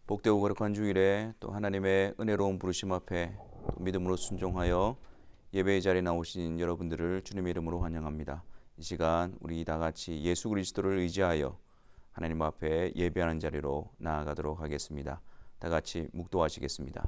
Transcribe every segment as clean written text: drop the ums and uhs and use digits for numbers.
복되고 거룩한 주일에 또 하나님의 은혜로운 부르심 앞에 믿음으로 순종하여 예배의 자리에 나오신 여러분들을 주님의 이름으로 환영합니다. 이 시간 우리 다 같이 예수 그리스도를 의지하여 하나님 앞에 예배하는 자리로 나아가도록 하겠습니다. 다 같이 묵도하시겠습니다.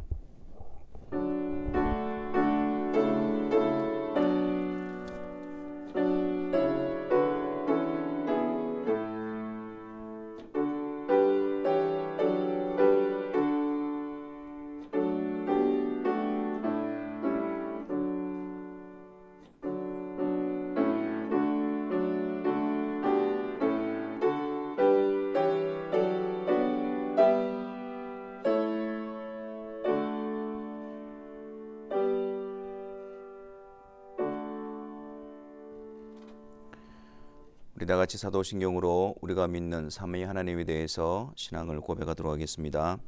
우리 다 같이 사도신경으로 우리가 믿는 삼위 하나님에 대해서 신앙을 고백하도록 하겠습니다.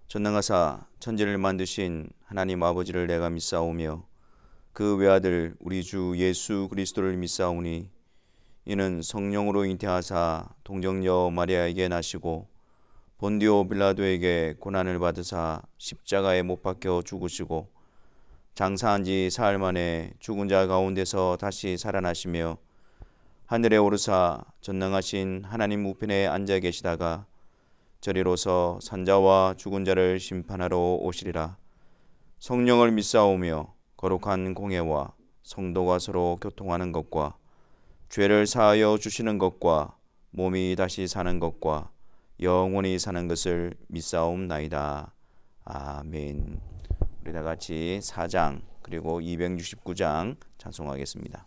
전능하사 천지를 만드신 하나님 아버지를 내가 믿사오며 그 외아들 우리 주 예수 그리스도를 믿사오니 이는 성령으로 잉태하사 동정녀 마리아에게 나시고 본디오 빌라도에게 고난을 받으사 십자가에 못 박혀 죽으시고 장사한 지 사흘 만에 죽은 자 가운데서 다시 살아나시며 하늘에 오르사 전능하신 하나님 우편에 앉아 계시다가 저리로서 산자와 죽은 자를 심판하러 오시리라. 성령을 믿사오며 거룩한 공회와 성도가 서로 교통하는 것과 죄를 사하여 주시는 것과 몸이 다시 사는 것과 영원히 사는 것을 믿사옵나이다. 아멘. 우리 다 같이 4장 그리고 269장 찬송하겠습니다.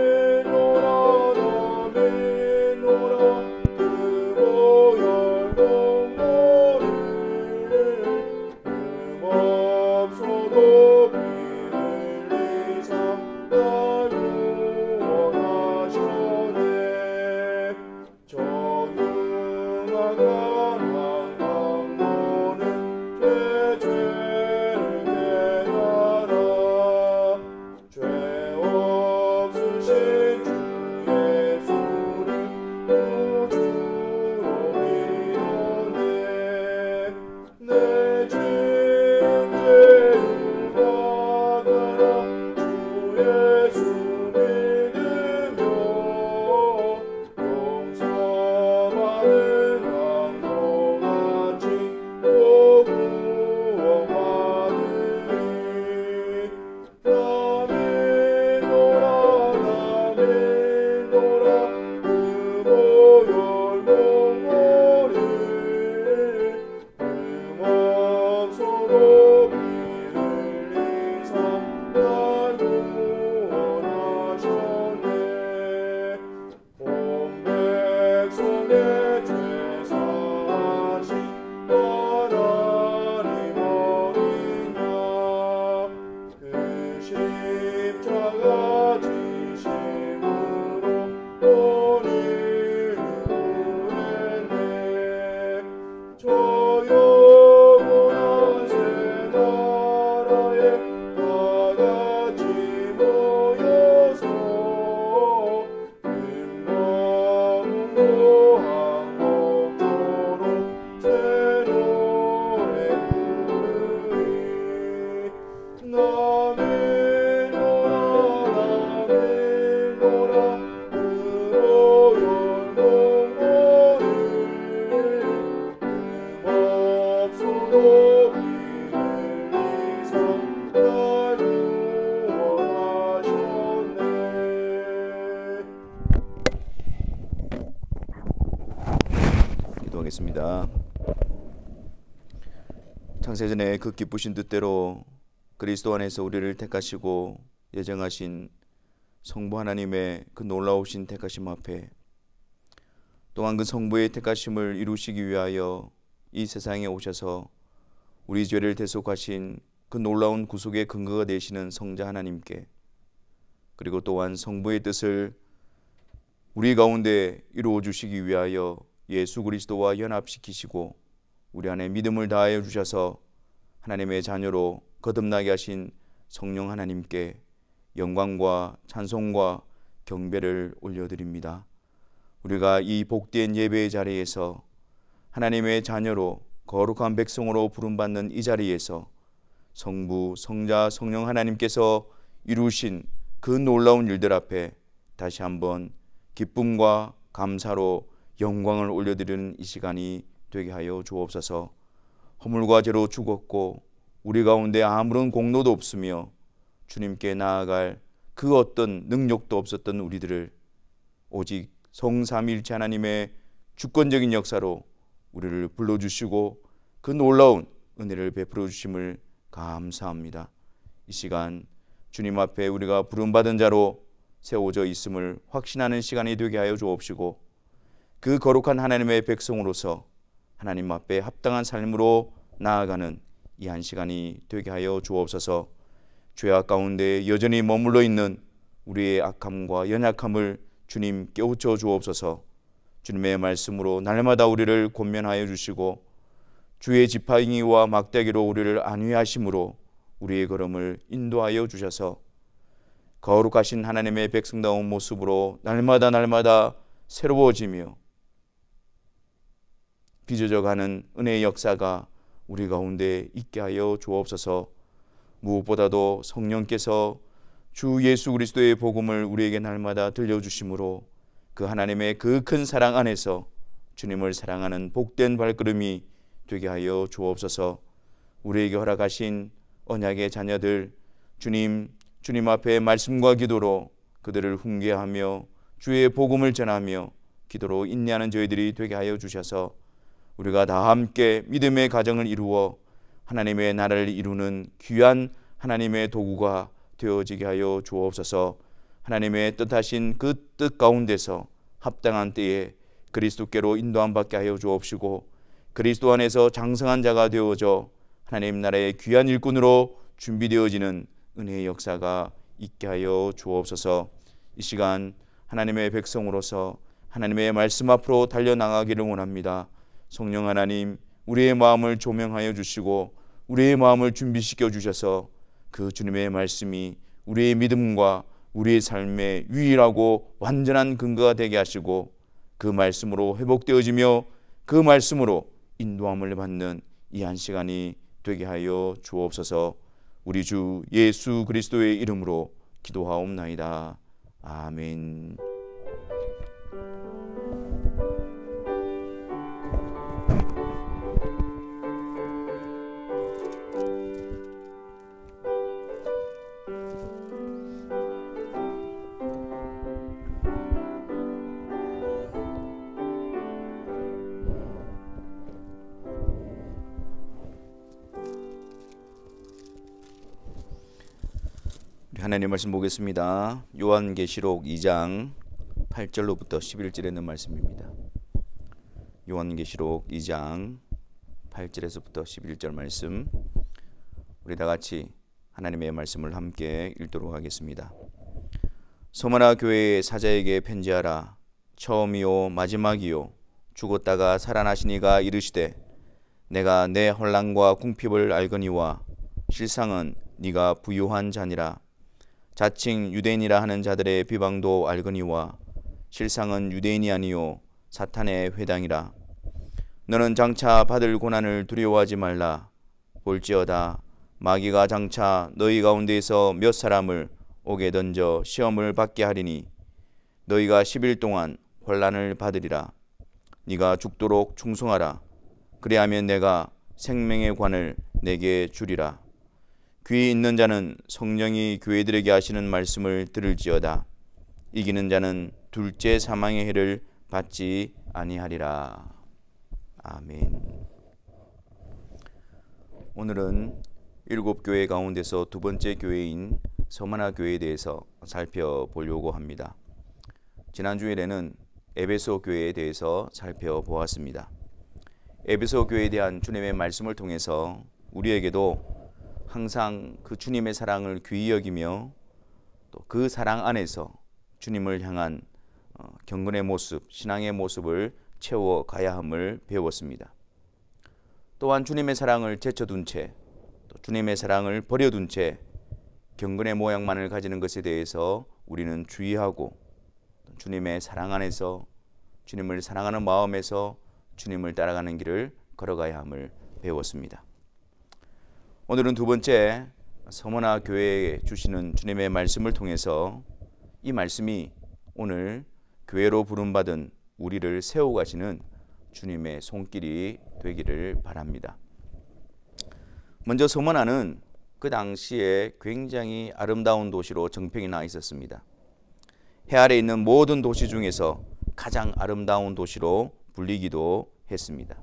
나메노라 기도하겠습니다. 창세전에 그 기쁘신 뜻대로 그리스도 안에서 우리를 택하시고 예정하신 성부 하나님의 그 놀라우신 택하심 앞에, 또한 그 성부의 택하심을 이루시기 위하여 이 세상에 오셔서 우리 죄를 대속하신 그 놀라운 구속의 근거가 되시는 성자 하나님께, 그리고 또한 성부의 뜻을 우리 가운데 이루어 주시기 위하여 예수 그리스도와 연합시키시고 우리 안에 믿음을 다하여 주셔서 하나님의 자녀로 거듭나게 하신 성령 하나님께 영광과 찬송과 경배를 올려드립니다. 우리가 이 복된 예배의 자리에서 하나님의 자녀로 거룩한 백성으로 부름받는 이 자리에서 성부, 성자, 성령 하나님께서 이루신 그 놀라운 일들 앞에 다시 한번 기쁨과 감사로 영광을 올려드리는 이 시간이 되게 하여 주옵소서. 허물과 죄로 죽었고 우리 가운데 아무런 공로도 없으며 주님께 나아갈 그 어떤 능력도 없었던 우리들을 오직 성삼위일체 하나님의 주권적인 역사로 우리를 불러주시고 그 놀라운 은혜를 베풀어 주심을 감사합니다. 이 시간 주님 앞에 우리가 부름받은 자로 세워져 있음을 확신하는 시간이 되게 하여 주옵시고, 그 거룩한 하나님의 백성으로서 하나님 앞에 합당한 삶으로 나아가는 이 한 시간이 되게 하여 주옵소서. 죄악 가운데 여전히 머물러 있는 우리의 악함과 연약함을 주님 깨우쳐 주옵소서. 주님의 말씀으로 날마다 우리를 권면하여 주시고 주의 지팡이와 막대기로 우리를 안위하심으로 우리의 걸음을 인도하여 주셔서 거룩하신 하나님의 백성다운 모습으로 날마다 새로워지며 빚어져가는 은혜의 역사가 우리 가운데 있게 하여 주옵소서. 무엇보다도 성령께서 주 예수 그리스도의 복음을 우리에게 날마다 들려주심으로 그 하나님의 그 큰 사랑 안에서 주님을 사랑하는 복된 발걸음이 되게 하여 주옵소서. 우리에게 허락하신 언약의 자녀들, 주님 앞에 말씀과 기도로 그들을 훈계하며 주의 복음을 전하며 기도로 인내하는 저희들이 되게 하여 주셔서 우리가 다 함께 믿음의 가정을 이루어 하나님의 나라를 이루는 귀한 하나님의 도구가 되어지게 하여 주옵소서. 하나님의 뜻하신 그 뜻 가운데서 합당한 때에 그리스도께로 인도함 받게 하여 주옵시고, 그리스도 안에서 장성한 자가 되어져 하나님 나라의 귀한 일꾼으로 준비되어지는 은혜의 역사가 있게 하여 주옵소서. 이 시간 하나님의 백성으로서 하나님의 말씀 앞으로 달려나가기를 원합니다. 성령 하나님, 우리의 마음을 조명하여 주시고 우리의 마음을 준비시켜 주셔서 그 주님의 말씀이 우리의 믿음과 우리의 삶의 유일하고 완전한 근거가 되게 하시고 그 말씀으로 회복되어지며 그 말씀으로 인도함을 받는 이 한 시간이 되게 하여 주옵소서. 우리 주 예수 그리스도의 이름으로 기도하옵나이다. 아멘. 하나님 말씀 보겠습니다. 요한계시록 2장 8절로부터 11절에 있는 말씀입니다. 요한계시록 2장 8절에서부터 11절 말씀, 우리 다 같이 하나님의 말씀을 함께 읽도록 하겠습니다. 서머나 교회의 사자에게 편지하라. 처음이요 마지막이요 죽었다가 살아나신 이가 이르시되 내가 내 혼란과 궁핍을 알거니와 실상은 네가 부유한 자니라. 자칭 유대인이라 하는 자들의 비방도 알거니와 실상은 유대인이 아니요 사탄의 회당이라. 너는 장차 받을 고난을 두려워하지 말라. 볼지어다 마귀가 장차 너희 가운데에서 몇 사람을 옥에 던져 시험을 받게 하리니 너희가 10일 동안 혼란을 받으리라. 네가 죽도록 충성하라. 그리하면 내가 생명의 관을 내게 주리라. 귀 있는 자는 성령이 교회들에게 하시는 말씀을 들을지어다. 이기는 자는 둘째 사망의 해를 받지 아니하리라. 아멘. 오늘은 7교회 가운데서 두 번째 교회인 서머나 교회에 대해서 살펴보려고 합니다. 지난 주일에는 에베소 교회에 대해서 살펴보았습니다. 에베소 교회에 대한 주님의 말씀을 통해서 우리에게도 항상 그 주님의 사랑을 귀히 여기며 또 그 사랑 안에서 주님을 향한 경건의 모습, 신앙의 모습을 채워가야 함을 배웠습니다. 또한 주님의 사랑을 제쳐둔 채, 또 주님의 사랑을 버려둔 채 경건의 모양만을 가지는 것에 대해서 우리는 주의하고 주님의 사랑 안에서 주님을 사랑하는 마음에서 주님을 따라가는 길을 걸어가야 함을 배웠습니다. 오늘은 두 번째 서머나 교회에 주시는 주님의 말씀을 통해서 이 말씀이 오늘 교회로 부름받은 우리를 세워가시는 주님의 손길이 되기를 바랍니다. 먼저 서머나는 그 당시에 굉장히 아름다운 도시로 정평이 나 있었습니다. 해 아래 있는 모든 도시 중에서 가장 아름다운 도시로 불리기도 했습니다.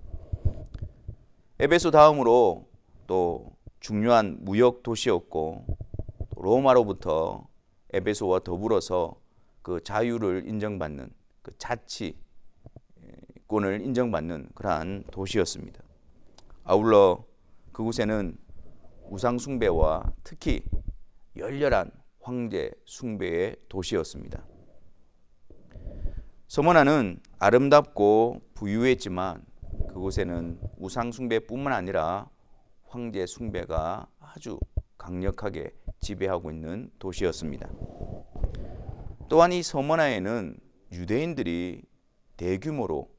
에베소 다음으로 또 중요한 무역 도시였고 로마로부터 에베소와 더불어서 그 자유를 인정받는 그 자치권을 인정받는 그러한 도시였습니다. 아울러 그곳에는 우상 숭배와 특히 열렬한 황제 숭배의 도시였습니다. 서머나는 아름답고 부유했지만 그곳에는 우상 숭배뿐만 아니라 황제 숭배가 아주 강력하게 지배하고 있는 도시였습니다. 또한 이 서머나에는 유대인들이 대규모로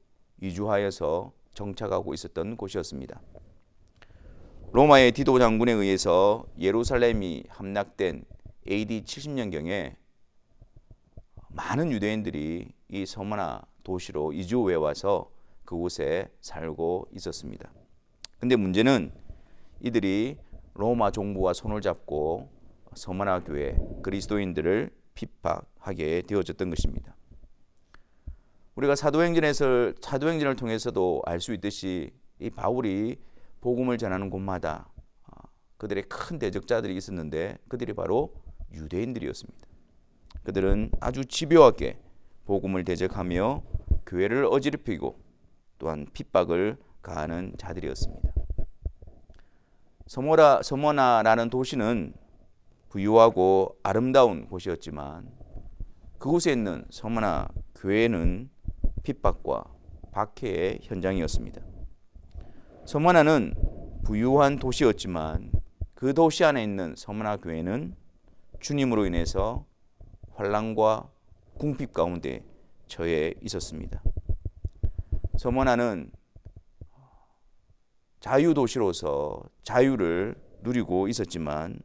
이주하여서 정착하고 있었던 곳이었습니다. 로마의 디도 장군에 의해서 예루살렘이 함락된 AD 70년경에 많은 유대인들이 이 서머나 도시로 이주해 와서 그곳에 살고 있었습니다. 근데 문제는 이들이 로마 정부와 손을 잡고 서머나 교회 그리스도인들을 핍박하게 되어졌던 것입니다. 우리가 사도행전을 통해서도 알 수 있듯이 이 바울이 복음을 전하는 곳마다 그들의 큰 대적자들이 있었는데 그들이 바로 유대인들이었습니다. 그들은 아주 집요하게 복음을 대적하며 교회를 어지럽히고 또한 핍박을 가하는 자들이었습니다. 서머나라는 도시는 부유하고 아름다운 곳이었지만 그곳에 있는 서머나 교회는 핍박과 박해의 현장이었습니다. 서머나는 부유한 도시였지만 그 도시 안에 있는 서머나 교회는 주님으로 인해서 환난과 궁핍 가운데 처해 있었습니다. 서머나는 자유도시로서 자유를 누리고 있었지만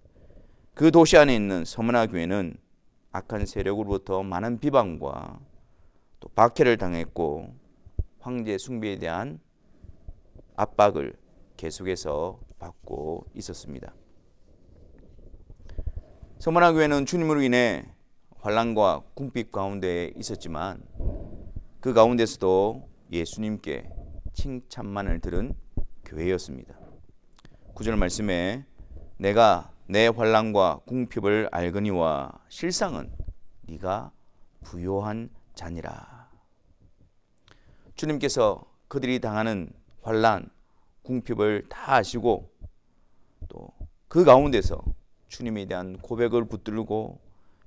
그 도시 안에 있는 서머나 교회는 악한 세력으로부터 많은 비방과 또 박해를 당했고 황제 숭배에 대한 압박을 계속해서 받고 있었습니다. 서머나 교회는 주님으로 인해 환난과 궁핍 가운데 있었지만 그 가운데서도 예수님께 칭찬만을 들은 교회였습니다. 9절 말씀에 내가 내 환난과 궁핍을 알거니와 실상은 네가 부요한 자니라. 주님께서 그들이 당하는 환난, 궁핍을 다 아시고 또 그 가운데서 주님에 대한 고백을 붙들고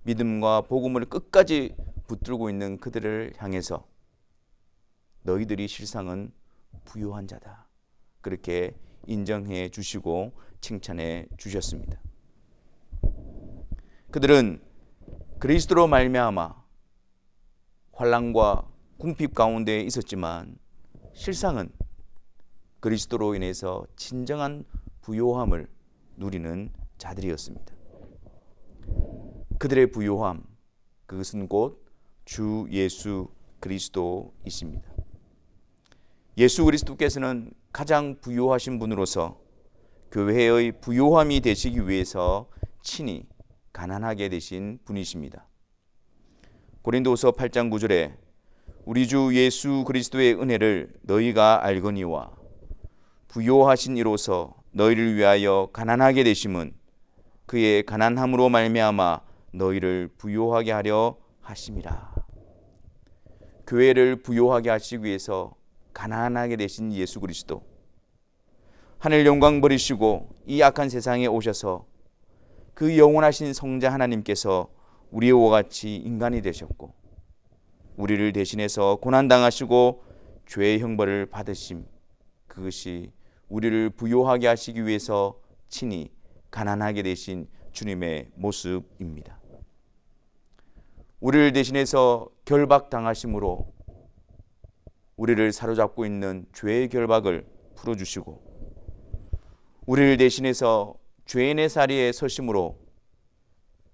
믿음과 복음을 끝까지 붙들고 있는 그들을 향해서 너희들이 실상은 부요한 자다. 그렇게 인정해 주시고 칭찬해 주셨습니다. 그들은 그리스도로 말미암아 환난과 궁핍 가운데 있었지만 실상은 그리스도로 인해서 진정한 부요함을 누리는 자들이었습니다. 그들의 부요함, 그것은 곧 주 예수 그리스도이십니다. 예수 그리스도께서는 가장 부요하신 분으로서 교회의 부요함이 되시기 위해서 친히 가난하게 되신 분이십니다. 고린도후서 8장 9절에 우리 주 예수 그리스도의 은혜를 너희가 알거니와 부요하신 이로서 너희를 위하여 가난하게 되심은 그의 가난함으로 말미암아 너희를 부요하게 하려 하심이라. 교회를 부요하게 하시기 위해서 가난하게 되신 예수 그리스도, 하늘 영광 버리시고 이 악한 세상에 오셔서 그 영원하신 성자 하나님께서 우리와 같이 인간이 되셨고 우리를 대신해서 고난당하시고 죄의 형벌을 받으심, 그것이 우리를 부요하게 하시기 위해서 친히 가난하게 되신 주님의 모습입니다. 우리를 대신해서 결박당하심으로 우리를 사로잡고 있는 죄의 결박을 풀어주시고 우리를 대신해서 죄인의 자리에 서심으로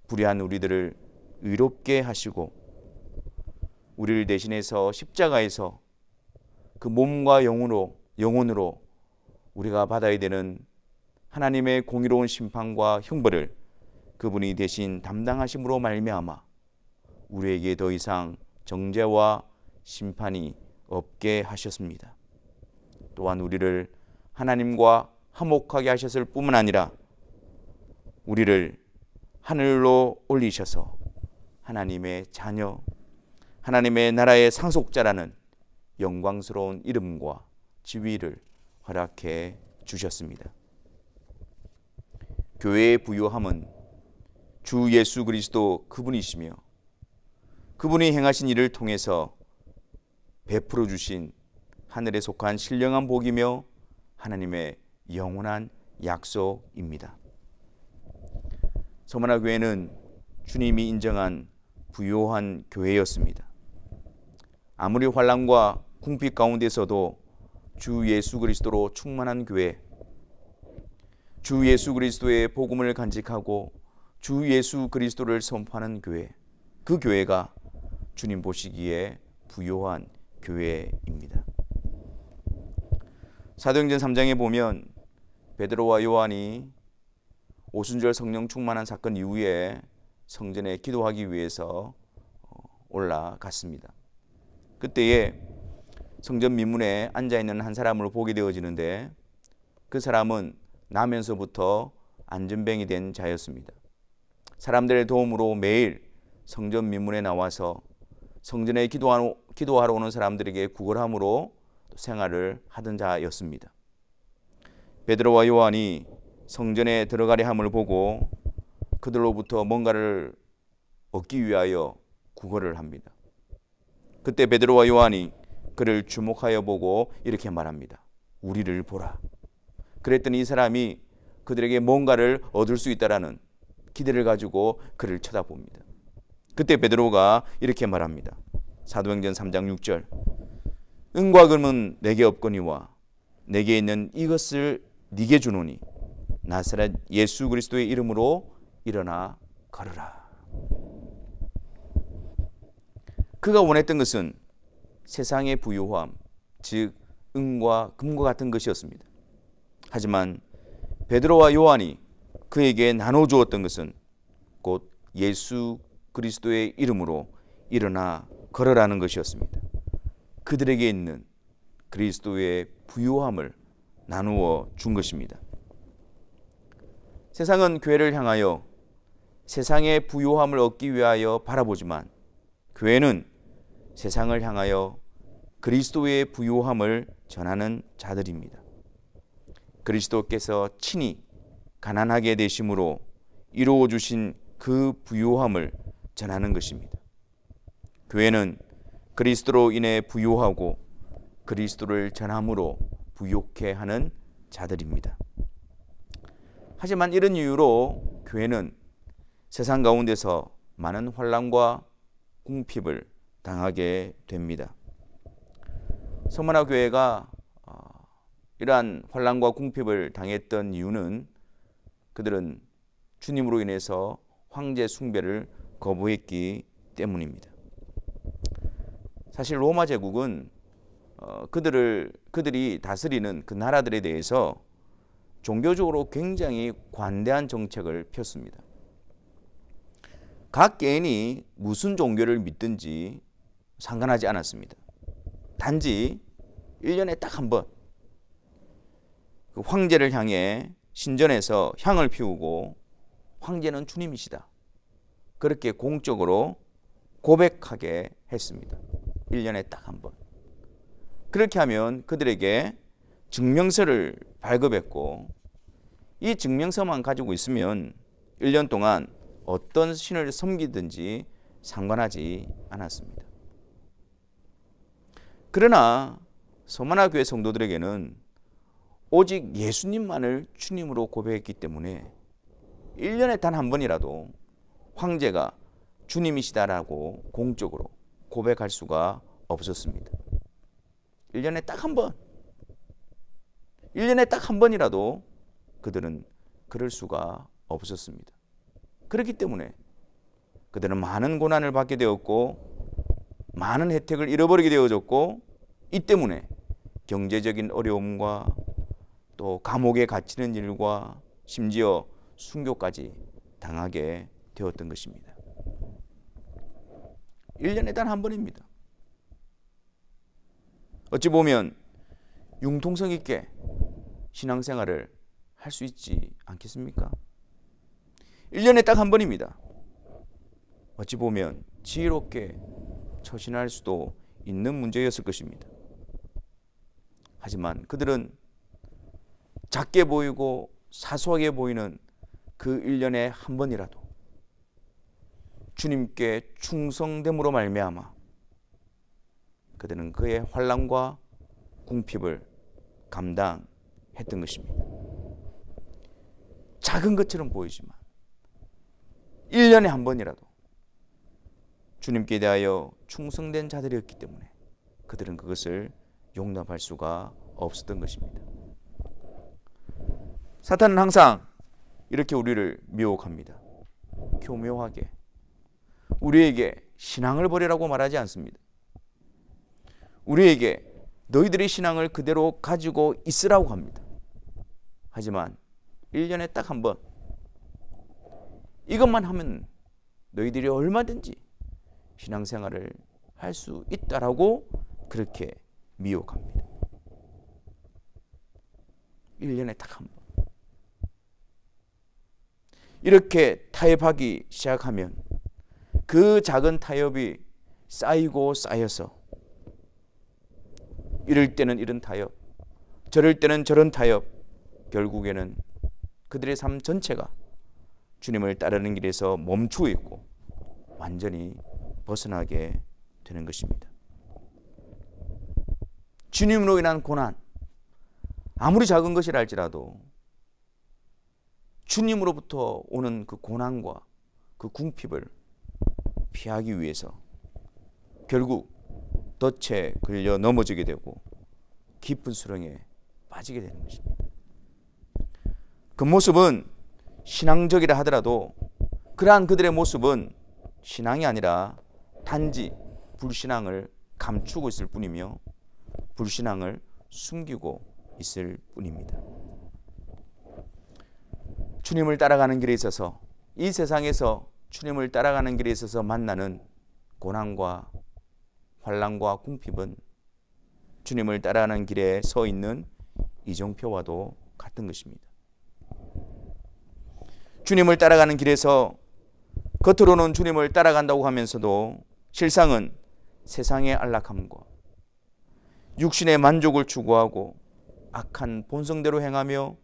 불의한 우리들을 의롭게 하시고 우리를 대신해서 십자가에서 그 몸과 영혼으로 우리가 받아야 되는 하나님의 공의로운 심판과 형벌을 그분이 대신 담당하심으로 말미암아 우리에게 더 이상 정죄와 심판이 없게 하셨습니다. 또한 우리를 하나님과 화목하게 하셨을 뿐만 아니라 우리를 하늘로 올리셔서 하나님의 자녀, 하나님의 나라의 상속자라는 영광스러운 이름과 지위를 허락해 주셨습니다. 교회의 부요함은 주 예수 그리스도 그분이시며 그분이 행하신 일을 통해서 베풀어 주신 하늘에 속한 신령한 복이며 하나님의 영원한 약속입니다. 서머나 교회는 주님이 인정한 부요한 교회였습니다. 아무리 환난과 궁핍 가운데서도 주 예수 그리스도로 충만한 교회, 주 예수 그리스도의 복음을 간직하고 주 예수 그리스도를 선포하는 교회, 그 교회가 주님 보시기에 부요한 교회입니다. 사도행전 3장에 보면 베드로와 요한이 오순절 성령 충만한 사건 이후에 성전에 기도하기 위해서 올라갔습니다. 그때에 성전 민문에 앉아있는 한 사람을 보게 되어지는데 그 사람은 나면서부터 안전병이 된 자였습니다. 사람들의 도움으로 매일 성전 민문에 나와서 성전에 기도하러 오는 사람들에게 구걸함으로 생활을 하던 자였습니다. 베드로와 요한이 성전에 들어가려 함을 보고 그들로부터 뭔가를 얻기 위하여 구걸을 합니다. 그때 베드로와 요한이 그를 주목하여 보고 이렇게 말합니다. 우리를 보라. 그랬더니 이 사람이 그들에게 뭔가를 얻을 수 있다라는 기대를 가지고 그를 쳐다봅니다. 그때 베드로가 이렇게 말합니다. 사도행전 3장 6절. 은과 금은 내게 없거니와 내게 있는 이것을 네게 주노니 나사렛 예수 그리스도의 이름으로 일어나 걸으라. 그가 원했던 것은 세상의 부요함, 즉 은과 금과 같은 것이었습니다. 하지만 베드로와 요한이 그에게 나눠주었던 것은 곧 예수 그리스도의 이름으로 일어나 걸으라는 것이었습니다. 그들에게 있는 그리스도의 부요함을 나누어 준 것입니다. 세상은 교회를 향하여 세상의 부요함을 얻기 위하여 바라보지만 교회는 세상을 향하여 그리스도의 부요함을 전하는 자들입니다. 그리스도께서 친히 가난하게 되심으로 이루어 주신 그 부요함을 전하는 것입니다. 교회는 그리스도로 인해 부요하고 그리스도를 전함으로 부요케 하는 자들입니다. 하지만 이런 이유로 교회는 세상 가운데서 많은 환난과 궁핍을 당하게 됩니다. 서머나 교회가 이러한 환난과 궁핍을 당했던 이유는 그들은 주님으로 인해서 황제 숭배를 거부했기 때문입니다. 사실 로마 제국은 그들이 다스리는 그 나라들에 대해서 종교적으로 굉장히 관대한 정책을 폈습니다. 각 개인이 무슨 종교를 믿든지 상관하지 않았습니다. 단지 1년에 딱 한 번 그 황제를 향해 신전에서 향을 피우고 황제는 주님이시다, 그렇게 공적으로 고백하게 했습니다. 1년에 딱 한 번. 그렇게 하면 그들에게 증명서를 발급했고, 이 증명서만 가지고 있으면 1년 동안 어떤 신을 섬기든지 상관하지 않았습니다. 그러나 서머나 교회 성도들에게는 오직 예수님만을 주님으로 고백했기 때문에 1년에 단 한 번이라도 황제가 주님이시다라고 공적으로 고백할 수가 없었습니다. 1년에 딱 한 번, 1년에 딱 한 번이라도 그들은 그럴 수가 없었습니다. 그렇기 때문에 그들은 많은 고난을 받게 되었고 많은 혜택을 잃어버리게 되어졌고, 이 때문에 경제적인 어려움과 또 감옥에 갇히는 일과 심지어 순교까지 당하게 되었던 것입니다. 1년에 단 한 번입니다. 어찌 보면 융통성 있게 신앙생활을 할 수 있지 않겠습니까? 1년에 딱 한 번입니다. 어찌 보면 지혜롭게 처신할 수도 있는 문제였을 것입니다. 하지만 그들은 작게 보이고 사소하게 보이는 그 1년에 한 번이라도 주님께 충성됨으로 말미암아 그들은 그의 환난과 궁핍을 감당했던 것입니다. 작은 것처럼 보이지만 1년에 한 번이라도 주님께 대하여 충성된 자들이었기 때문에 그들은 그것을 용납할 수가 없었던 것입니다. 사탄은 항상 이렇게 우리를 미혹합니다. 교묘하게 우리에게 신앙을 버리라고 말하지 않습니다. 우리에게 너희들의 신앙을 그대로 가지고 있으라고 합니다. 하지만 1년에 딱 한 번 이것만 하면 너희들이 얼마든지 신앙생활을 할 수 있다라고 그렇게 미혹합니다. 1년에 딱 한 번. 이렇게 타협하기 시작하면 그 작은 타협이 쌓이고 쌓여서 이럴 때는 이런 타협, 저럴 때는 저런 타협, 결국에는 그들의 삶 전체가 주님을 따르는 길에서 멈추어 있고 완전히 벗어나게 되는 것입니다. 주님으로 인한 고난, 아무리 작은 것이라 할지라도 주님으로부터 오는 그 고난과 그 궁핍을 피하기 위해서 결국 덫에 걸려 넘어지게 되고 깊은 수렁에 빠지게 되는 것입니다. 그 모습은 신앙적이라 하더라도 그러한 그들의 모습은 신앙이 아니라 단지 불신앙을 감추고 있을 뿐이며 불신앙을 숨기고 있을 뿐입니다. 주님을 따라가는 길에 있어서, 이 세상에서 주님을 따라가는 길에 있어서 만나는 고난과 환난과 궁핍은 주님을 따라가는 길에 서 있는 이정표와도 같은 것입니다. 주님을 따라가는 길에서 겉으로는 주님을 따라간다고 하면서도 실상은 세상의 안락함과 육신의 만족을 추구하고 악한 본성대로 행하며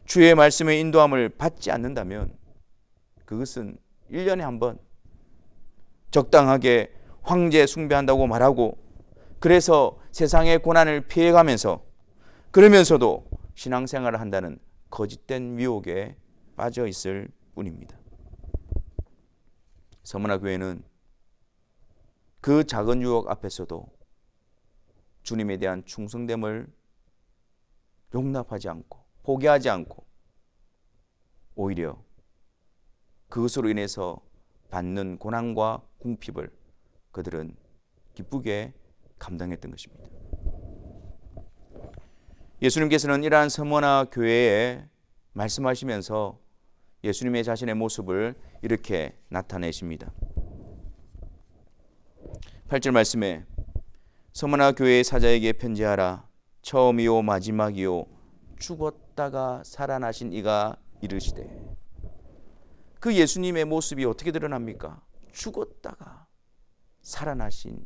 주의 말씀의 인도함을 받지 않는다면 그것은 1년에 한 번 적당하게 황제 숭배한다고 말하고, 그래서 세상의 고난을 피해가면서 그러면서도 신앙생활을 한다는 거짓된 미혹에 빠져 있을 뿐입니다. 서머나 교회는 그 작은 유혹 앞에서도 주님에 대한 충성됨을 용납하지 않고 포기하지 않고 오히려 그것으로 인해서 받는 고난과 궁핍을 그들은 기쁘게 감당했던 것입니다. 예수님께서는 이러한 서머나 교회에 말씀하시면서 예수님의 자신의 모습을 이렇게 나타내십니다. 8절 말씀에 서머나 교회의 사자에게 편지하라. 처음이요 마지막이요 죽었다가 살아나신 이가 이르시되. 그 예수님의 모습이 어떻게 드러납니까? 죽었다가 살아나신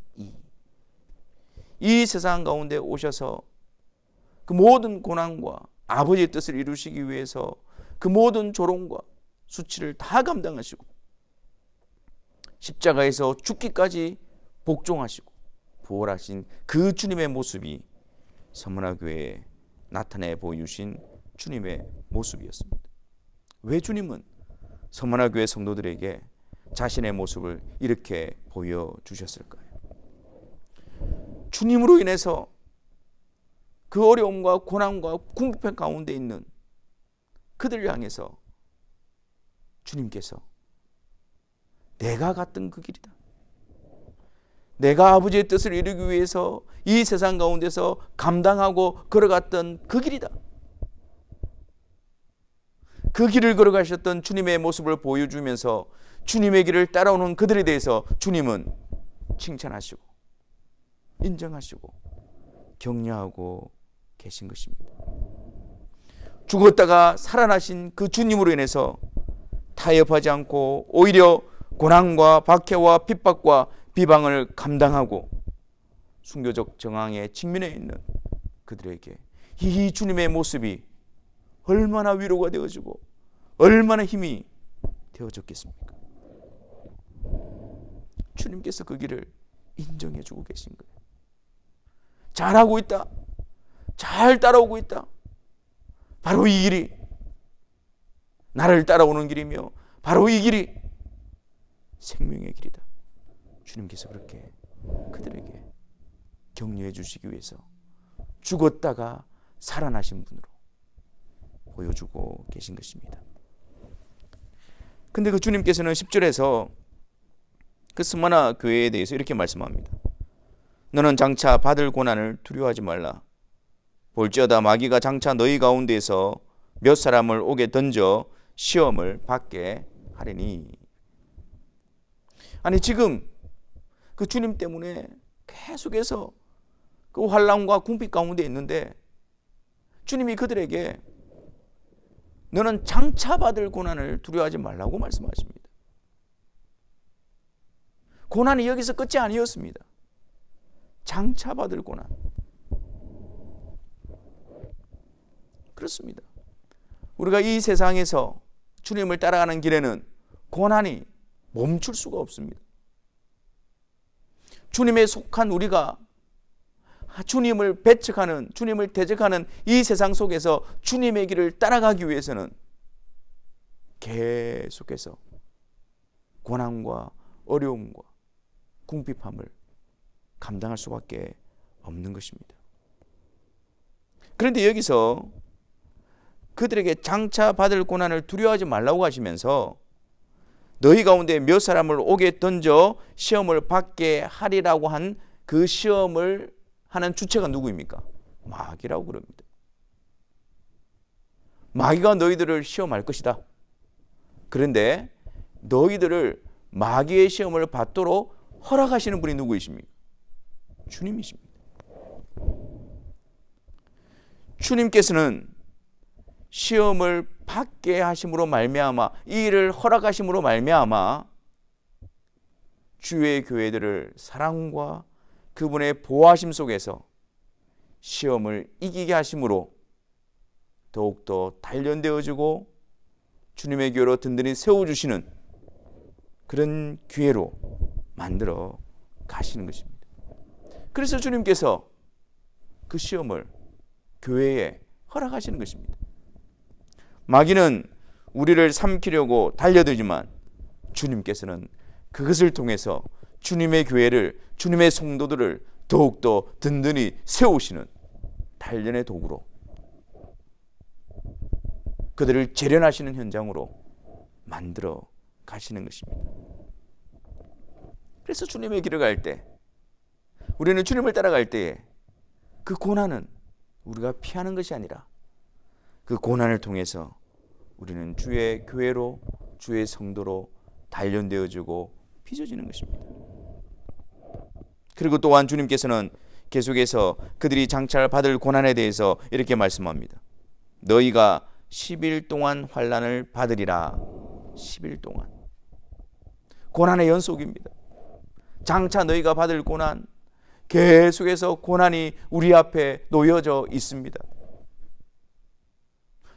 이 세상 가운데 오셔서 그 모든 고난과 아버지의 뜻을 이루시기 위해서 그 모든 조롱과 수치를 다 감당하시고 십자가에서 죽기까지 복종하시고 부활하신 그 주님의 모습이 서머나 교회에 나타내 보여주신 주님의 모습이었습니다. 왜 주님은 서머나 교회 성도들에게 자신의 모습을 이렇게 보여주셨을까요? 주님으로 인해서 그 어려움과 고난과 궁핍한 가운데 있는 그들을 향해서 주님께서 내가 갔던 그 길이다. 내가 아버지의 뜻을 이루기 위해서 이 세상 가운데서 감당하고 걸어갔던 그 길이다. 그 길을 걸어가셨던 주님의 모습을 보여주면서 주님의 길을 따라오는 그들에 대해서 주님은 칭찬하시고 인정하시고 격려하고 계신 것입니다. 죽었다가 살아나신 그 주님으로 인해서 타협하지 않고 오히려 고난과 박해와 핍박과 비방을 감당하고 순교적 정황에 직면해 있는 그들에게 이 주님의 모습이 얼마나 위로가 되어지고 얼마나 힘이 되어졌겠습니까? 주님께서 그 길을 인정해 주고 계신 거예요. 잘하고 있다. 잘 따라오고 있다. 바로 이 길이 나를 따라오는 길이며 바로 이 길이 생명의 길이다. 주님께서 그렇게 그들에게 격려해 주시기 위해서 죽었다가 살아나신 분으로 보여주고 계신 것입니다. 근데 그 주님께서는 10절에서 그 스마나 교회에 대해서 이렇게 말씀합니다. 너는 장차 받을 고난을 두려워하지 말라. 볼지어다 마귀가 장차 너희 가운데에서 몇 사람을 오게 던져 시험을 받게 하리니. 아니 지금 그 주님 때문에 계속해서 그 환난과 궁핍 가운데 있는데 주님이 그들에게 너는 장차 받을 고난을 두려워하지 말라고 말씀하십니다. 고난이 여기서 끝이 아니었습니다. 장차 받을 고난. 그렇습니다. 우리가 이 세상에서 주님을 따라가는 길에는 고난이 멈출 수가 없습니다. 주님에 속한 우리가 주님을 배척하는, 주님을 대적하는 이 세상 속에서 주님의 길을 따라가기 위해서는 계속해서 고난과 어려움과 궁핍함을 감당할 수밖에 없는 것입니다. 그런데 여기서 그들에게 장차 받을 고난을 두려워하지 말라고 하시면서 너희 가운데 몇 사람을 오게 던져 시험을 받게 하리라고 한 그 시험을 하는 주체가 누구입니까? 마귀라고 그럽니다. 마귀가 너희들을 시험할 것이다. 그런데 너희들을 마귀의 시험을 받도록 허락하시는 분이 누구이십니까? 주님이십니다. 주님께서는 시험을 받게 하심으로 말미암아, 이 일을 허락하심으로 말미암아 주의 교회들을 사랑과 그분의 보호하심 속에서 시험을 이기게 하심으로 더욱더 단련되어지고 주님의 교회로 든든히 세워주시는 그런 기회로 만들어 가시는 것입니다. 그래서 주님께서 그 시험을 교회에 허락하시는 것입니다. 마귀는 우리를 삼키려고 달려들지만 주님께서는 그것을 통해서 주님의 교회를, 주님의 성도들을 더욱더 든든히 세우시는 단련의 도구로, 그들을 재련하시는 현장으로 만들어 가시는 것입니다. 그래서 주님의 길을 갈 때, 우리는 주님을 따라갈 때에 그 고난은 우리가 피하는 것이 아니라 그 고난을 통해서 우리는 주의 교회로, 주의 성도로 단련되어지고 빚어지는 것입니다. 그리고 또한 주님께서는 계속해서 그들이 장차 받을 고난에 대해서 이렇게 말씀합니다. 너희가 10일 동안 환난을 받으리라. 10일 동안. 고난의 연속입니다. 장차 너희가 받을 고난, 계속해서 고난이 우리 앞에 놓여져 있습니다.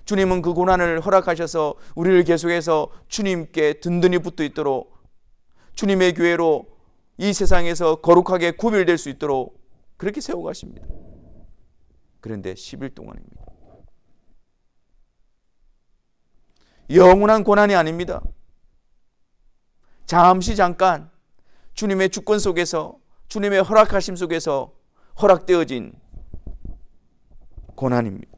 주님은 그 고난을 허락하셔서 우리를 계속해서 주님께 든든히 붙어 있도록, 주님의 교회로 이 세상에서 거룩하게 구별될 수 있도록 그렇게 세워가십니다. 그런데 10일 동안입니다. 영원한 고난이 아닙니다. 잠깐 주님의 주권 속에서, 주님의 허락하심 속에서 허락되어진 고난입니다.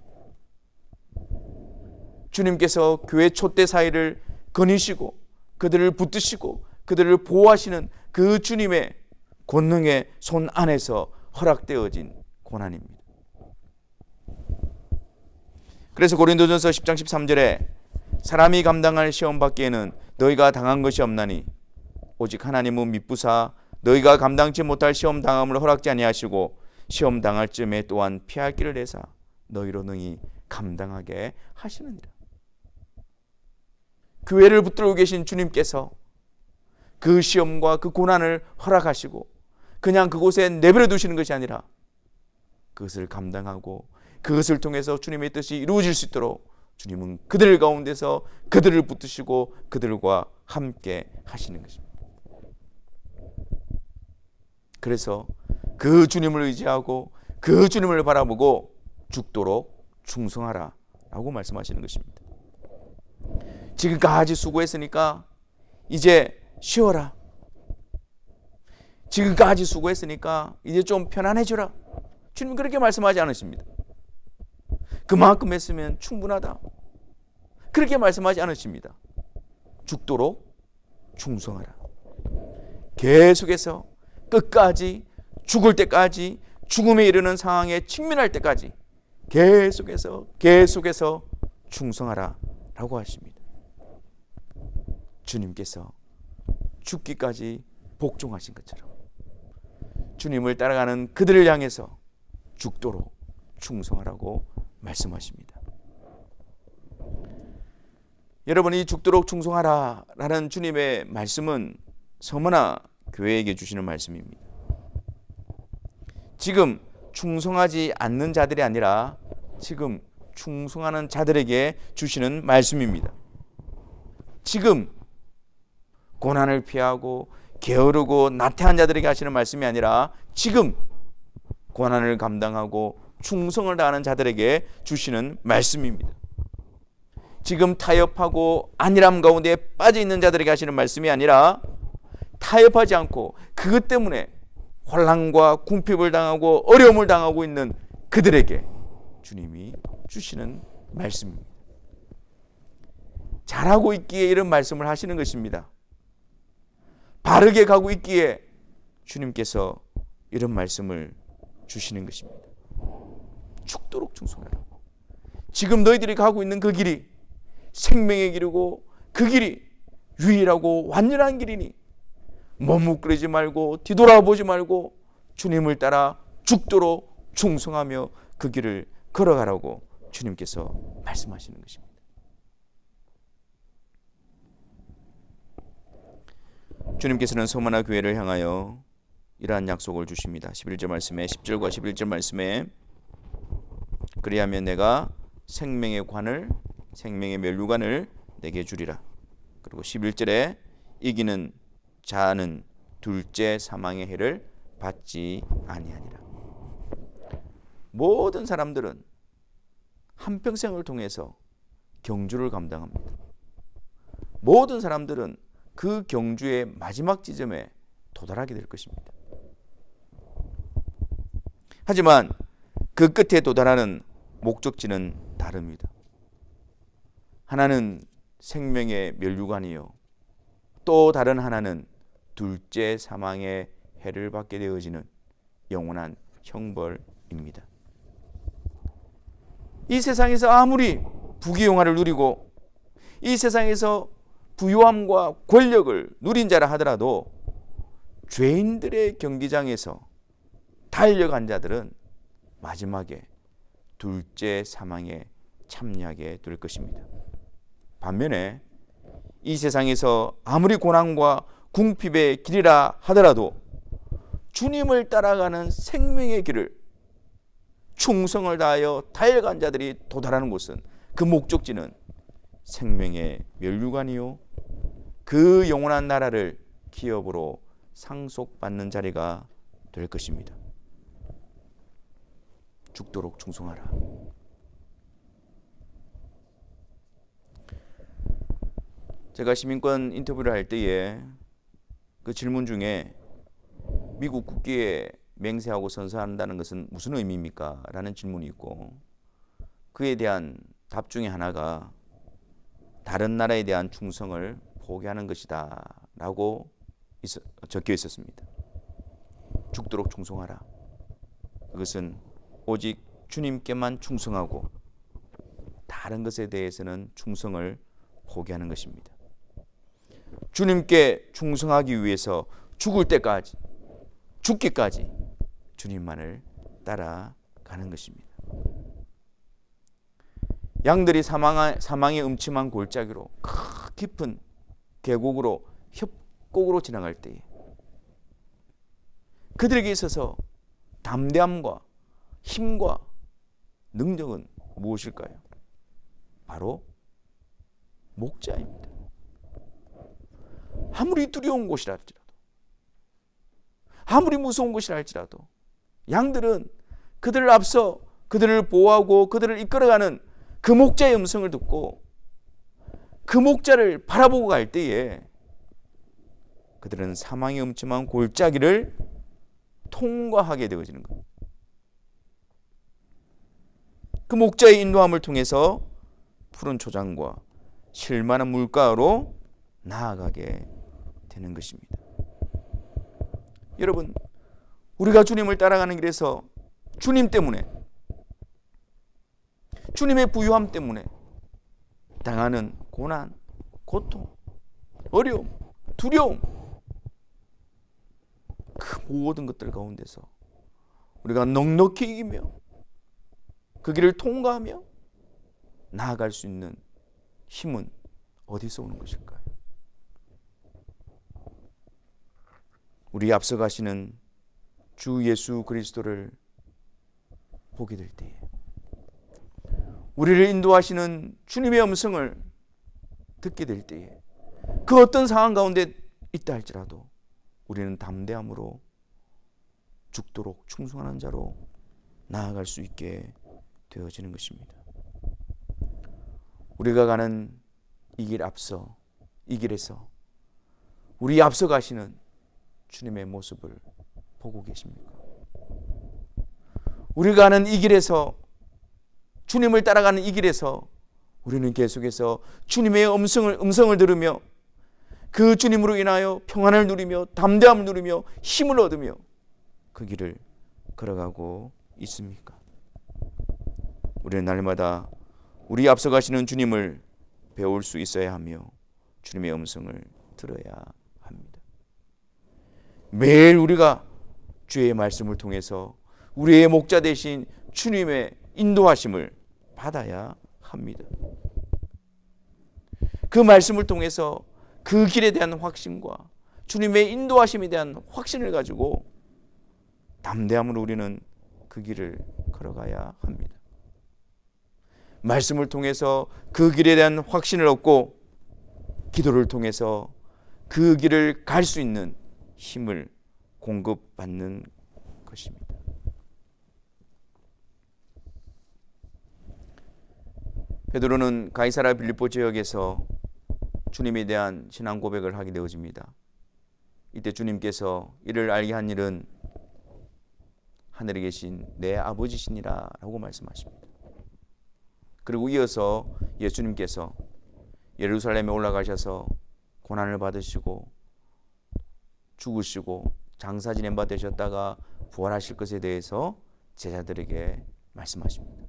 주님께서 교회 촛대 사이를 거니시고 그들을 붙드시고 그들을 보호하시는 그 주님의 권능의 손 안에서 허락되어진 고난입니다. 그래서 고린도전서 10장 13절에 사람이 감당할 시험 받기에는 너희가 당한 것이 없나니 오직 하나님은 미쁘사 너희가 감당치 못할 시험 당함을 허락지 아니하시고 시험 당할 쯤에 또한 피할 길을 내사 너희로 능히 감당하게 하시느니라. 교회를 붙들고 계신 주님께서 그 시험과 그 고난을 허락하시고 그냥 그곳에 내버려 두시는 것이 아니라 그것을 감당하고 그것을 통해서 주님의 뜻이 이루어질 수 있도록 주님은 그들 가운데서 그들을 붙드시고 그들과 함께 하시는 것입니다. 그래서 그 주님을 의지하고 그 주님을 바라보고 죽도록 충성하라 라고 말씀하시는 것입니다. 지금까지 수고했으니까 이제 쉬어라. 지금까지 수고했으니까 이제 좀 편안해져라. 주님 그렇게 말씀하지 않으십니다. 그만큼 했으면 충분하다. 그렇게 말씀하지 않으십니다. 죽도록 충성하라. 계속해서 끝까지 죽을 때까지 죽음에 이르는 상황에 직면할 때까지 계속해서 충성하라 라고 하십니다. 주님께서 죽기까지 복종하신 것처럼 주님을 따라가는 그들을 향해서 죽도록 충성하라고 말씀하십니다. 여러분, 이 죽도록 충성하라 라는 주님의 말씀은 서머나 교회에게 주시는 말씀입니다. 지금 충성하지 않는 자들이 아니라 지금 충성하는 자들에게 주시는 말씀입니다. 지금 고난을 피하고 게으르고 나태한 자들에게 하시는 말씀이 아니라 지금 고난을 감당하고 충성을 다하는 자들에게 주시는 말씀입니다. 지금 타협하고 안일함 가운데 빠져 있는 자들에게 하시는 말씀이 아니라 타협하지 않고 그것 때문에 혼란과 궁핍을 당하고 어려움을 당하고 있는 그들에게 주님이 주시는 말씀입니다. 잘하고 있기에 이런 말씀을 하시는 것입니다. 바르게 가고 있기에 주님께서 이런 말씀을 주시는 것입니다. 죽도록 충성하라. 지금 너희들이 가고 있는 그 길이 생명의 길이고 그 길이 유일하고 완전한 길이니 머뭇거리지 말고 뒤돌아보지 말고 주님을 따라 죽도록 충성하며 그 길을 걸어가라고 주님께서 말씀하시는 것입니다. 주님께서는 서머나 교회를 향하여 이러한 약속을 주십니다. 11절 말씀에 10절과 11절 말씀에 그리하면 내가 생명의 관을 생명의 면류관을 내게 주리라. 그리고 11절에 이기는 자는 둘째 사망의 해를 받지 아니하니라. 모든 사람들은 한평생을 통해서 경주를 감당합니다. 모든 사람들은 그 경주의 마지막 지점에 도달하게 될 것입니다. 하지만 그 끝에 도달하는 목적지는 다릅니다. 하나는 생명의 면류관이요, 또 다른 하나는 둘째 사망의 해를 받게 되어지는 영원한 형벌입니다. 이 세상에서 아무리 부귀영화를 누리고 이 세상에서 부유함과 권력을 누린 자라 하더라도 죄인들의 경기장에서 달려간 자들은 마지막에 둘째 사망에 참여하게 될 것입니다. 반면에 이 세상에서 아무리 고난과 궁핍의 길이라 하더라도 주님을 따라가는 생명의 길을 충성을 다하여 달려간 자들이 도달하는 곳은, 그 목적지는 생명의 멸류관이요 그 영원한 나라를 기업으로 상속받는 자리가 될 것입니다. 죽도록 충성하라. 제가 시민권 인터뷰를 할 때에 그 질문 중에 미국 국기에 맹세하고 선서한다는 것은 무슨 의미입니까? 라는 질문이 있고, 그에 대한 답 중에 하나가 다른 나라에 대한 충성을 포기하는 것이다 라고 적혀 있었습니다. 죽도록 충성하라. 그것은 오직 주님께만 충성하고 다른 것에 대해서는 충성을 포기하는 것입니다. 주님께 충성하기 위해서 죽을 때까지, 죽기까지 주님만을 따라가는 것입니다. 양들이 사망의 음침한 골짜기로 깊은 계곡으로 협곡으로 지나갈 때에 그들에게 있어서 담대함과 힘과 능력은 무엇일까요? 바로 목자입니다. 아무리 두려운 곳이라 할지라도, 아무리 무서운 곳이라 할지라도 양들은 그들을 앞서 그들을 보호하고 그들을 이끌어가는 그 목자의 음성을 듣고 그 목자를 바라보고 갈 때에 그들은 사망의 음침한 골짜기를 통과하게 되어지는 겁니다. 그 목자의 인도함을 통해서 푸른 초장과 쉴만한 물가로 나아가게 되는 것입니다. 여러분, 우리가 주님을 따라가는 길에서 주님 때문에, 주님의 부유함 때문에 당하는 고난, 고통, 어려움, 두려움, 그 모든 것들 가운데서 우리가 넉넉히 이기며 그 길을 통과하며 나아갈 수 있는 힘은 어디서 오는 것일까요? 우리 앞서 가시는 주 예수 그리스도를 보게 될 때에, 우리를 인도하시는 주님의 음성을 듣게 될 때에, 그 어떤 상황 가운데 있다 할지라도 우리는 담대함으로 죽도록 충성하는 자로 나아갈 수 있게 되어지는 것입니다. 우리가 가는 이 길 앞서, 이 길에서 우리 앞서 가시는 주님의 모습을 보고 계십니까? 우리가 가는 이 길에서, 주님을 따라가는 이 길에서 우리는 계속해서 주님의 음성을 들으며 그 주님으로 인하여 평안을 누리며 담대함을 누리며 힘을 얻으며 그 길을 걸어가고 있습니까? 우리는 날마다 우리 앞서 가시는 주님을 배울 수 있어야 하며 주님의 음성을 들어야 합니다. 매일 우리가 주의 말씀을 통해서 우리의 목자 되신 주님의 인도하심을 받아야 합니다. 그 말씀을 통해서 그 길에 대한 확신과 주님의 인도하심에 대한 확신을 가지고 담대함으로 우리는 그 길을 걸어가야 합니다. 말씀을 통해서 그 길에 대한 확신을 얻고 기도를 통해서 그 길을 갈 수 있는 힘을 공급받는 것입니다. 베드로는 가이사랴 빌립보 지역에서 주님에 대한 신앙 고백을 하게 되어집니다. 이때 주님께서 이를 알게 한 일은 하늘에 계신 내 아버지시니라 라고 말씀하십니다. 그리고 이어서 예수님께서 예루살렘에 올라가셔서 고난을 받으시고 죽으시고 장사 지낸 바 되셨다가 부활하실 것에 대해서 제자들에게 말씀하십니다.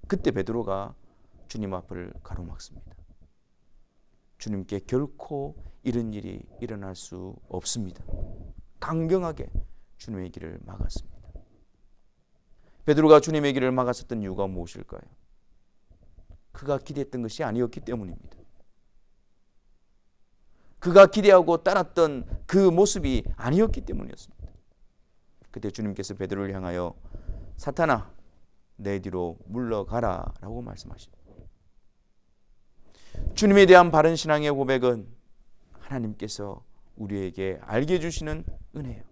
그때 베드로가 주님 앞을 가로막습니다. 주님께 결코 이런 일이 일어날 수 없습니다. 강경하게 주님의 길을 막았습니다. 베드로가 주님의 길을 막았었던 이유가 무엇일까요? 그가 기대했던 것이 아니었기 때문입니다. 그가 기대하고 따랐던 그 모습이 아니었기 때문이었습니다. 그때 주님께서 베드로를 향하여 사탄아 내 뒤로 물러가라 라고 말씀하십니다. 주님에 대한 바른 신앙의 고백은 하나님께서 우리에게 알게 해주시는 은혜예요.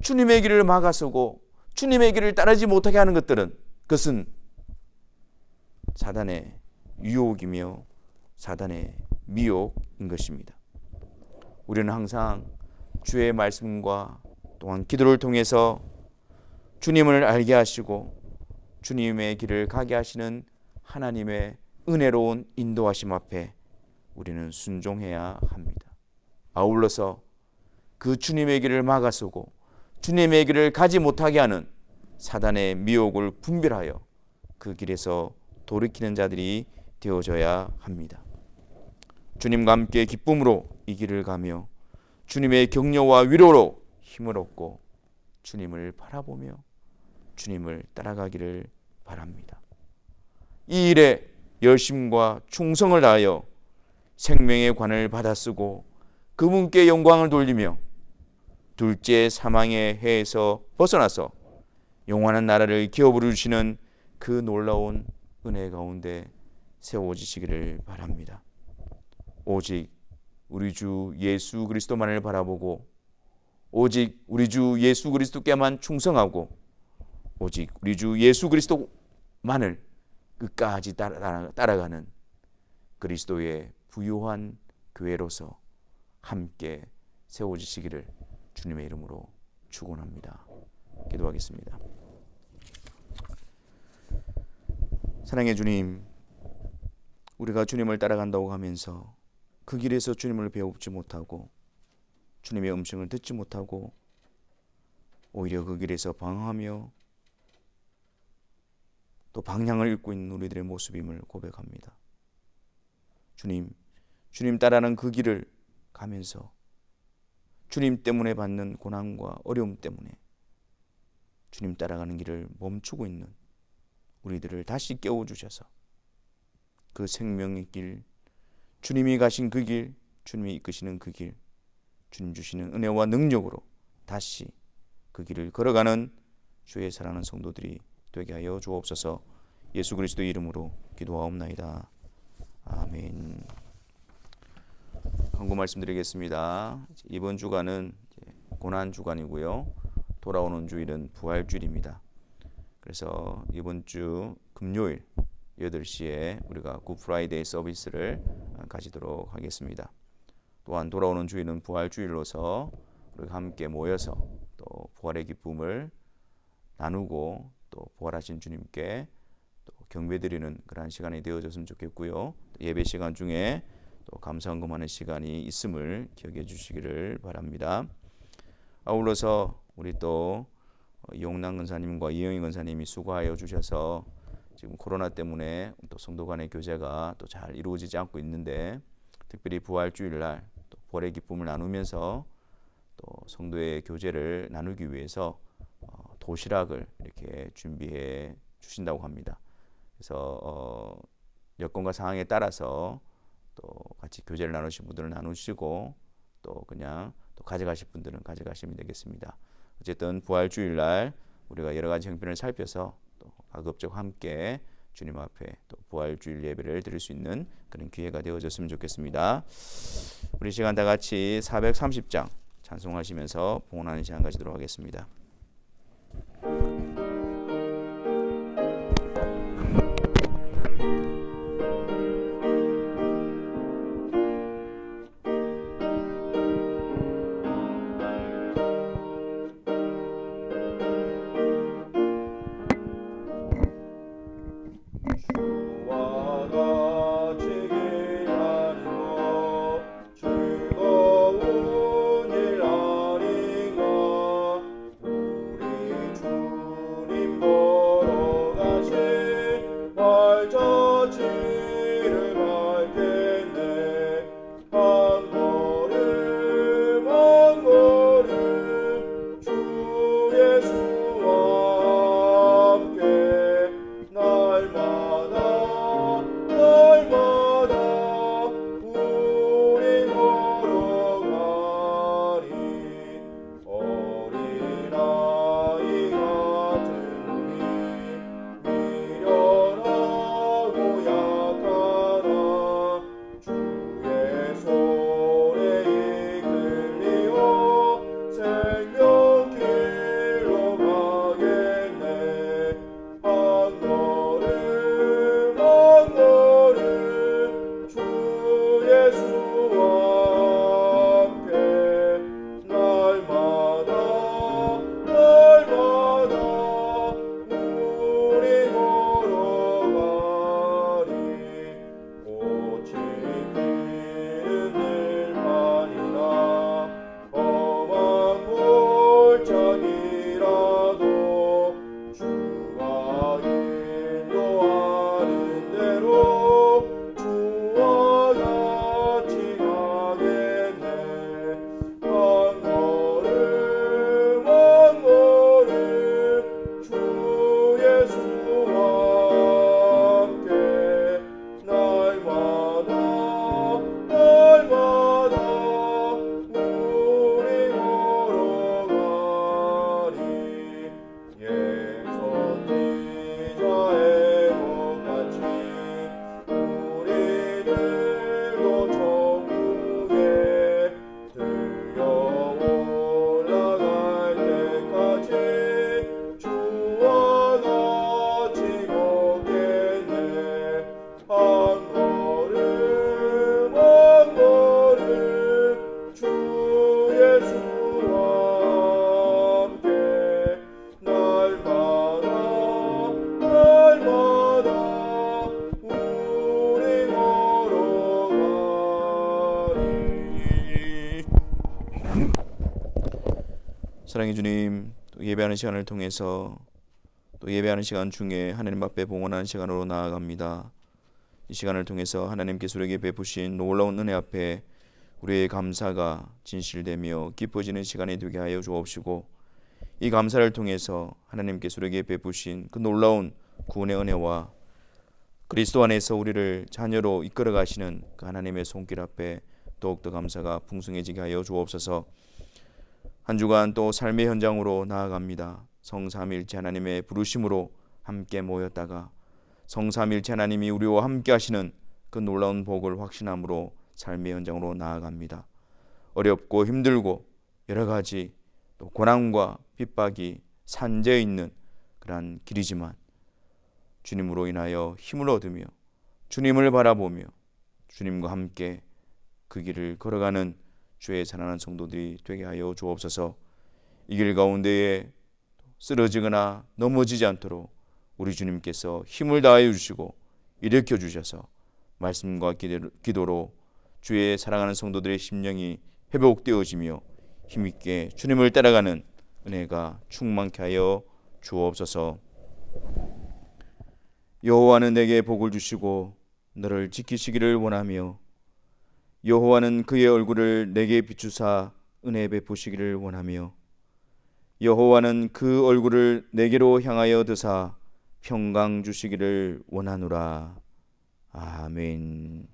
주님의 길을 막아서고 주님의 길을 따르지 못하게 하는 그것은 사단의 유혹이며 사단의 미혹인 것입니다. 우리는 항상 주의 말씀과 또한 기도를 통해서 주님을 알게 하시고 주님의 길을 가게 하시는 하나님의 은혜로운 인도하심 앞에 우리는 순종해야 합니다. 아울러서 그 주님의 길을 막아서고 주님의 길을 가지 못하게 하는 사단의 미혹을 분별하여 그 길에서 돌이키는 자들이 되어져야 합니다. 주님과 함께 기쁨으로 이 길을 가며 주님의 격려와 위로로 힘을 얻고 주님을 바라보며 주님을 따라가기를 바랍니다. 이 일에 열심과 충성을 다하여 생명의 관을 받아쓰고 그분께 영광을 돌리며 둘째 사망의 해에서 벗어나서 영원한 나라를 기업으로 주시는 그 놀라운 은혜 가운데 세워지시기를 바랍니다. 오직 우리 주 예수 그리스도만을 바라보고 오직 우리 주 예수 그리스도께만 충성하고 오직 우리 주 예수 그리스도만을 끝까지 따라가는 그리스도의 부유한 교회로서 함께 세워지시기를 주님의 이름으로 축원합니다. 기도하겠습니다. 사랑의 주님, 우리가 주님을 따라간다고 하면서 그 길에서 주님을 배우지 못하고 주님의 음성을 듣지 못하고 오히려 그 길에서 방황하며 또 방향을 잃고 있는 우리들의 모습임을 고백합니다. 주님 따라는 그 길을 가면서 주님 때문에 받는 고난과 어려움 때문에 주님 따라가는 길을 멈추고 있는 우리들을 다시 깨워주셔서 그 생명의 길, 주님이 가신 그 길, 주님이 이끄시는 그 길, 주님 주시는 은혜와 능력으로 다시 그 길을 걸어가는 주의 사랑하는 성도들이 되게 하여 주옵소서. 예수 그리스도의 이름으로 기도하옵나이다. 아멘. 광고 말씀드리겠습니다. 이번 주간은 고난 주간이고요. 돌아오는 주일은 부활 주일입니다. 그래서 이번 주 금요일 8시에 우리가 굿 프라이데이 서비스를 가지도록 하겠습니다. 또한 돌아오는 주일은 부활 주일로서 우리가 함께 모여서 또 부활의 기쁨을 나누고 또 부활하신 주님께 또 경배드리는 그러한 시간이 되어졌으면 좋겠고요. 예배 시간 중에 또 감사헌금하는 시간이 있음을 기억해 주시기를 바랍니다. 아울러서 우리 또 이용남 권사님과 이영희 권사님이 수고하여 주셔서 지금 코로나 때문에 또 성도 간의 교제가 또 잘 이루어지지 않고 있는데 특별히 부활 주일날 또 부활의 기쁨을 나누면서 또 성도의 교제를 나누기 위해서 도시락을 이렇게 준비해 주신다고 합니다. 그래서 여건과 상황에 따라서 또 같이 교제를 나누실 분들은 나누시고 또 그냥 또 가져가실 분들은 가져가시면 되겠습니다. 어쨌든 부활 주일날 우리가 여러 가지 형편을 살펴서 또 가급적 함께 주님 앞에 또 부활 주일 예배를 드릴 수 있는 그런 기회가 되어졌으면 좋겠습니다. 우리 시간 다 같이 430장 찬송하시면서 봉헌하는 시간 가지도록 하겠습니다. 즐거운 일 아닌가 사랑의 주님, 또 예배하는 시간을 통해서 또 예배하는 시간 중에 하나님 앞에 봉헌하는 시간으로 나아갑니다. 이 시간을 통해서 하나님께서 우리에게 베푸신 놀라운 은혜 앞에 우리의 감사가 진실되며 기뻐지는 시간이 되게 하여 주옵시고, 이 감사를 통해서 하나님께서 우리에게 베푸신 그 놀라운 구원의 은혜와 그리스도 안에서 우리를 자녀로 이끌어 가시는 그 하나님의 손길 앞에 더욱더 감사가 풍성해지게 하여 주옵소서. 한 주간 또 삶의 현장으로 나아갑니다. 성삼일체 하나님의 부르심으로 함께 모였다가 성삼일체 하나님이 우리와 함께 하시는 그 놀라운 복을 확신함으로 삶의 현장으로 나아갑니다. 어렵고 힘들고 여러 가지 또 고난과 핍박이 산재해 있는 그러한 길이지만 주님으로 인하여 힘을 얻으며 주님을 바라보며 주님과 함께 그 길을 걸어가는 주의 사랑하는 성도들이 되게 하여 주옵소서. 이 길 가운데에 쓰러지거나 넘어지지 않도록 우리 주님께서 힘을 다하여 주시고 일으켜 주셔서 말씀과 기도로 주의 사랑하는 성도들의 심령이 회복되어지며 힘있게 주님을 따라가는 은혜가 충만케 하여 주옵소서. 여호와는 내게 복을 주시고 너를 지키시기를 원하며 여호와는 그의 얼굴을 내게 비추사 은혜 베푸시기를 원하며 여호와는 그 얼굴을 내게로 향하여 드사 평강 주시기를 원하노라. 아멘.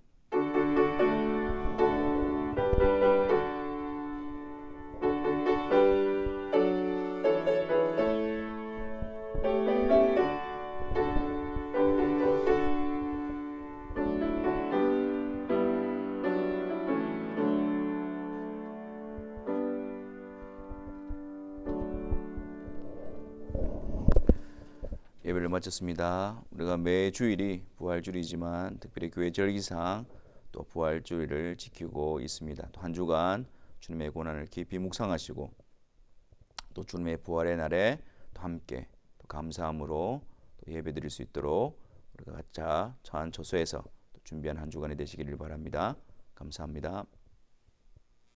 예배를 마쳤습니다. 우리가 매 주일이 부활주일이지만 특별히 교회 절기상 또 부활주일을 지키고 있습니다. 또 한 주간 주님의 고난을 깊이 묵상하시고 또 주님의 부활의 날에 또 함께 또 감사함으로 또 예배드릴 수 있도록 우리가 각자 처한 처소에서 준비한 한 주간이 되시기를 바랍니다. 감사합니다.